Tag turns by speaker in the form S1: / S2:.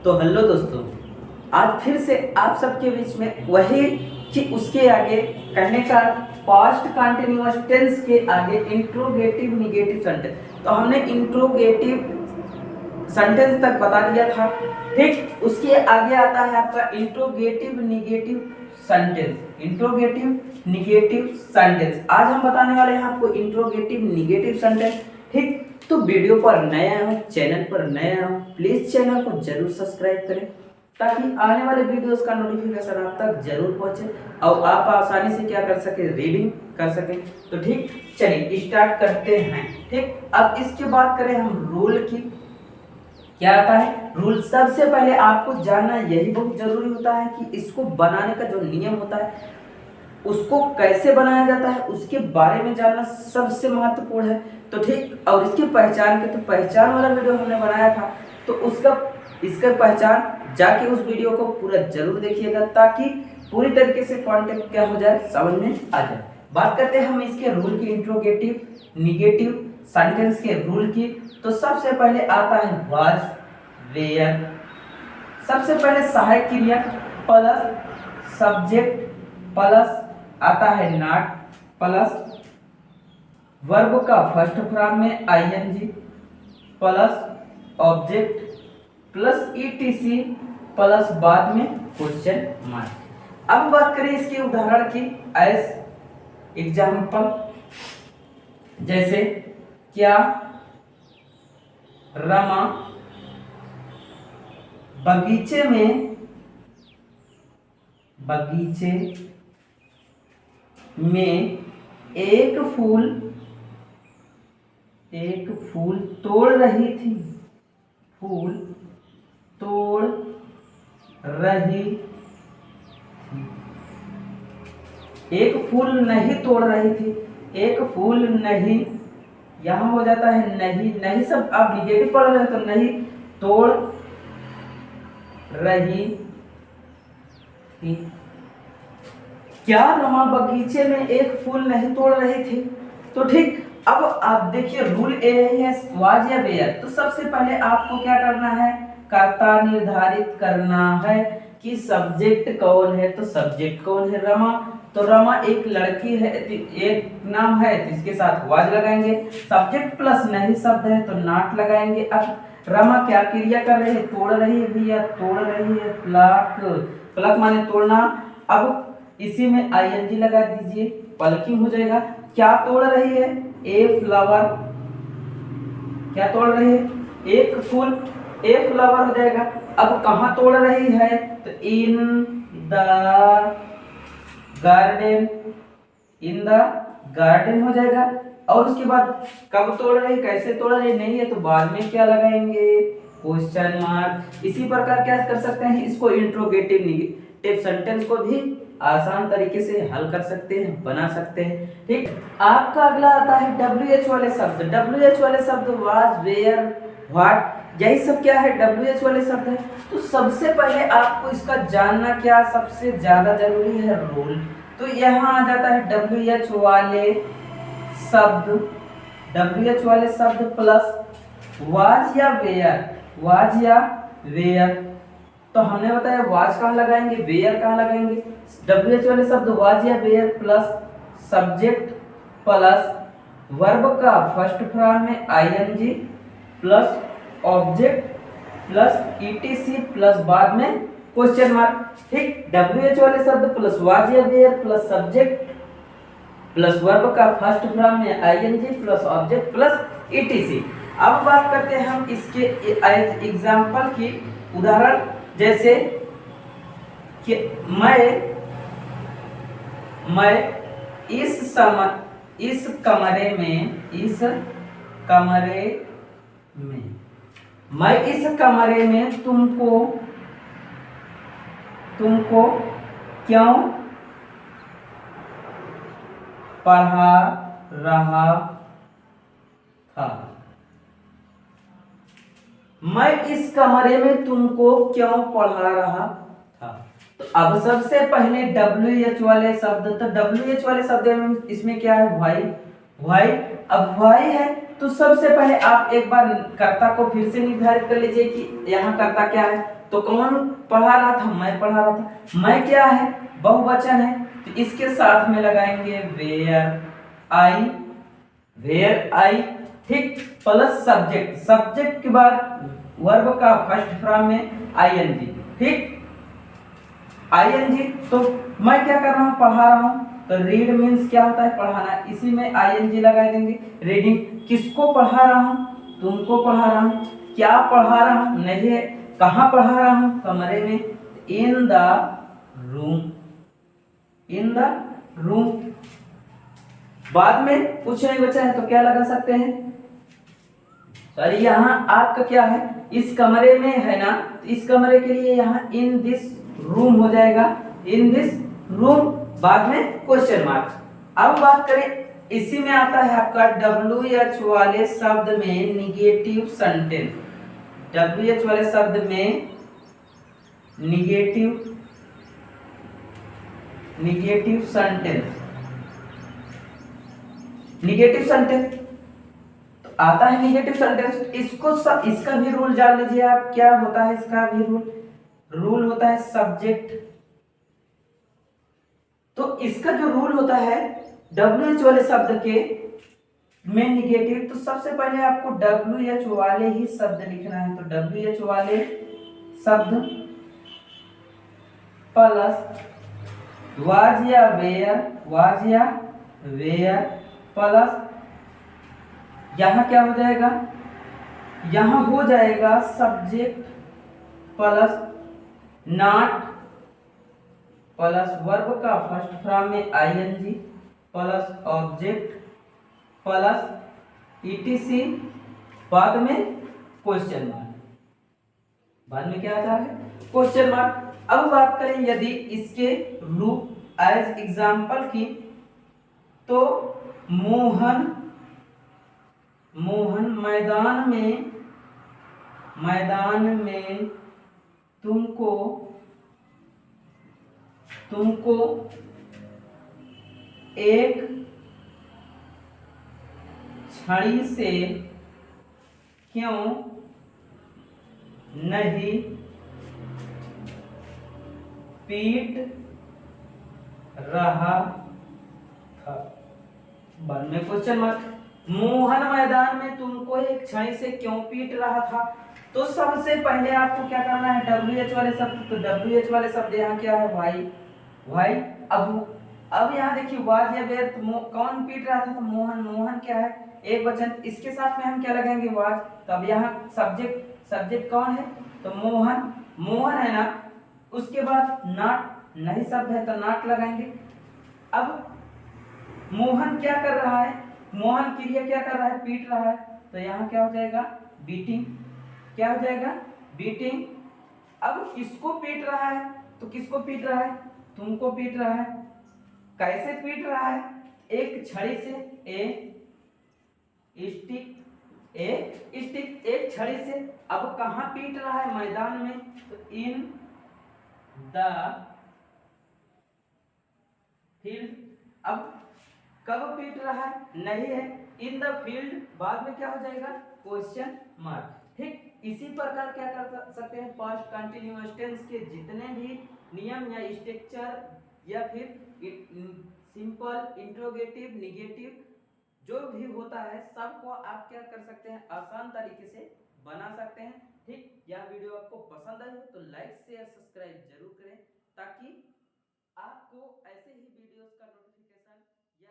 S1: तो हेलो दोस्तों, आज फिर से आप सबके बीच में वही कि उसके आगे कहने का पास्ट कंटिन्यूअस टेंस के आगे इंट्रोगेटिव निगेटिव सेंटेंस। तो हमने इंट्रोगेटिव सेंटेंस तक बता दिया था, ठीक। उसके आगे आता है आपका interrogative negative sentence. Interrogative negative sentence आज हम बताने वाले हैं आपको इंट्रोगेटिव निगेटिव सेंटेंस, ठीक। तो वीडियो पर नए आए हो, चैनल पर नए आए हो, प्लीज चैनल को जरूर सब्सक्राइब करें ताकि आने वाले वीडियोस का नोटिफिकेशन आप तक जरूर पहुंचे और आप आसानी से क्या कर सके, रीडिंग कर सके। तो ठीक, चलिए स्टार्ट करते हैं, ठीक। अब इसके बात करें हम रूल की, क्या आता है रूल। सबसे पहले आपको जानना यही बहुत जरूरी होता है कि इसको बनाने का जो नियम होता है उसको कैसे बनाया जाता है उसके बारे में जानना सबसे महत्वपूर्ण है। तो ठीक, और इसकी पहचान के तो पहचान वाला वीडियो हमने बनाया था, तो इसका पहचान जाके उस वीडियो को पूरा जरूर देखिएगा ताकि पूरी तरीके से कॉन्टेक्ट क्या हो जाए, समझ में आ जाए। बात करते हैं हम इसके रूल की, इंट्रोगेटिव निगेटिव सेंटेंस के रूल की। तो सबसे पहले आता है वाज वेयर। सबसे पहले सहायक क्रिया प्लस सब्जेक्ट प्लस आता है नॉट प्लस वर्ब का फर्स्ट फॉर्म में ING plus object plus ETC plus बाद में क्वेश्चन मार्क। अब बात करें इसके उदाहरण की, एज एग्जाम्पल, जैसे क्या रमा बगीचे में एक फूल तोड़ रही थी, एक फूल नहीं तोड़ रही थी, एक फूल नहीं, यहां हो जाता है नहीं सब आप निगेटिव पढ़ रहे हो तो नहीं तोड़ रही थी। क्या रमा बगीचे में एक फूल नहीं तोड़ रही थी। तो ठीक, अब आप देखिए रूल ए है वाज या वेयर। तो सबसे पहले आपको क्या करना है, कर्ता निर्धारित करना है कि सब्जेक्ट कौन है। तो सब्जेक्ट कौन है, रमा। तो रमा एक लड़की है, एक नाम है, तो इसके साथ वाज लगाएंगे। सब्जेक्ट प्लस नहीं शब्द है तो नॉट लगाएंगे। अब रमा क्या क्रिया कर रही है, तोड़ रही है भैया, तोड़ रही है, प्लक माने तोड़ना। अब इसी में आईएनजी लगा दीजिए, पलकिंग हो जाएगा। क्या तोड़ रही है, ए फ्लावर। क्या तोड़ रही है, एक फूल, ए फ्लावर हो जाएगा। अब कहाँ तोड़ रही है, तो इन द गार्डन हो जाएगा। और उसके बाद कब तोड़ रही, कैसे तोड़ रही, नहीं है तो बाद में क्या लगाएंगे, क्वेश्चन मार्क। इसी प्रकार क्या कर सकते हैं, इसको इंट्रोगेटिव निगेटिव सेंटेंस को भी आसान तरीके से हल कर सकते हैं, बना सकते हैं, ठीक। आपका अगला आता है WH वाले शब्द। WH वाले शब्द वाज वेयर व्हाट, यही सब क्या है, WH वाले शब्द है। तो सबसे पहले आपको इसका जानना क्या सबसे ज्यादा जरूरी है, रूल। तो यहाँ आ जाता है WH वाले शब्द प्लस वाज या वेयर। तो हमने बताया वाज कहाँ लगाएंगे, वेयर कहाँ लगाएंगे। WH वाले शब्द वाज या were plus subject plus verb का फर्स्ट फॉर्म में ING plus object plus ETC plus बाद में क्वेश्चन मार्क, ठीक। WH वाले शब्द प्लस वाज या were plus subject plus verb का फर्स्ट फॉर्म में ING plus object plus ETC. अब बात करते हैं हम इसके एग्जाम्पल की, उदाहरण, जैसे कि मैं इस कमरे में तुमको क्यों पढ़ा रहा था। मैं इस कमरे में तुमको क्यों पढ़ा रहा था। तो अब सबसे पहले WH वाले शब्द, तो WH वाले शब्द में इसमें क्या है, वाई। अब वाई है तो सबसे पहले आप एक बार कर्ता को फिर से निर्धारित कर लीजिए कि यहाँ कर्ता क्या है, तो कौन पढ़ा रहा था, मैं पढ़ा रहा था। मैं क्या है, बहुवचन है, तो इसके साथ में लगाएंगे वेयर आई, ठीक, प्लस सब्जेक्ट, सब्जेक्ट के बाद वर्ब का फर्स्ट फॉर्म में आईएनजी, ठीक, आईएनजी। तो मैं क्या कर रहा हूँ, पढ़ा रहा हूँ, तो रीड मीन्स क्या होता है, पढ़ाना, इसी में आईएनजी लगा देंगे। रीडिंग, किसको पढ़ा रहा हूँ, तुमको पढ़ा रहा हूँ। क्या पढ़ा रहा हूँ, नहीं है, कहाँ पढ़ा रहा हूँ, कमरे में, in the room, in the room. बाद में कुछ नहीं बचा है तो क्या लगा सकते हैं, सॉरी यहाँ आपका क्या है, इस कमरे में है ना, तो इस कमरे के लिए यहाँ इन दिस रूम हो जाएगा, इन दिस रूम, बाद में क्वेश्चन मार्क। अब बात करें, इसी में आता है आपका WH वाले शब्द में निगेटिव सेंटेंस, WH वाले शब्द में निगेटिव सेंटेंस, निगेटिव सेंटेंस तो आता है निगेटिव सेंटेंस। इसको सब, इसका भी रूल जान लीजिए आप, क्या होता है इसका भी रूल होता है सब्जेक्ट। तो इसका जो रूल होता है WH वाले शब्द के में निगेटिव, तो सबसे पहले आपको WH वाले ही शब्द लिखना है, तो WH वाले शब्द प्लस वाज या वेयर प्लस यहाँ क्या हो जाएगा, यहाँ हो जाएगा subject plus not plus verb का फर्स्ट फॉर्म में ING plus object plus ETC, बाद में क्वेश्चन मार्क, बाद में क्या आता है, क्वेश्चन मार्क। अब बात करें यदि इसके रूप एज एग्जांपल की, तो मोहन मैदान में तुमको एक छड़ी से क्यों नहीं पीट रहा था, बाद में क्वेश्चन मार्क। मोहन मैदान में तुमको एक छड़ी से क्यों पीट रहा था, तो सबसे पहले आपको क्या करना है, WH वाले शब्द, तो WH वाले शब्द यहाँ क्या है, भाई। अब यहाँ देखिए वाज या वेयर, तो कौन पीट रहा था, तो मोहन क्या है, एक वचन, इसके साथ में हम क्या लगाएंगे, वाज। तो अब यहाँ सब्जेक्ट कौन है, तो मोहन है ना, उसके बाद नॉट, नहीं शब्द है तो नॉट लगाएंगे। अब मोहन क्या कर रहा है, मोहन क्रिया क्या कर रहा है, पीट रहा है, तो यहाँ क्या हो जाएगा, बीटिंग, क्या हो जाएगा, बीटिंग। अब किसको पीट रहा है, तो किसको पीट रहा है, तुमको पीट रहा है। कैसे पीट रहा है, एक छड़ी से, एक छड़ी से। अब कहाँ पीट रहा है, मैदान में, तो इन द फील्ड। अब कब पीट रहा है, नहीं है, इन द फील्ड, बाद में क्या हो जाएगा, क्वेश्चन मार्क, ठीक। इसी प्रकार क्या कर सकते हैं, पास्ट कंटिन्यूअस टेंस के जितने भी नियम या स्ट्रक्चर या फिर सिंपल, इंट्रोगेटिव, निगेटिव जो भी होता है, सबको आप क्या कर सकते हैं, आसान तरीके से बना सकते हैं, ठीक। यह वीडियो आपको पसंद आए तो लाइक शेयर सब्सक्राइब जरूर करें।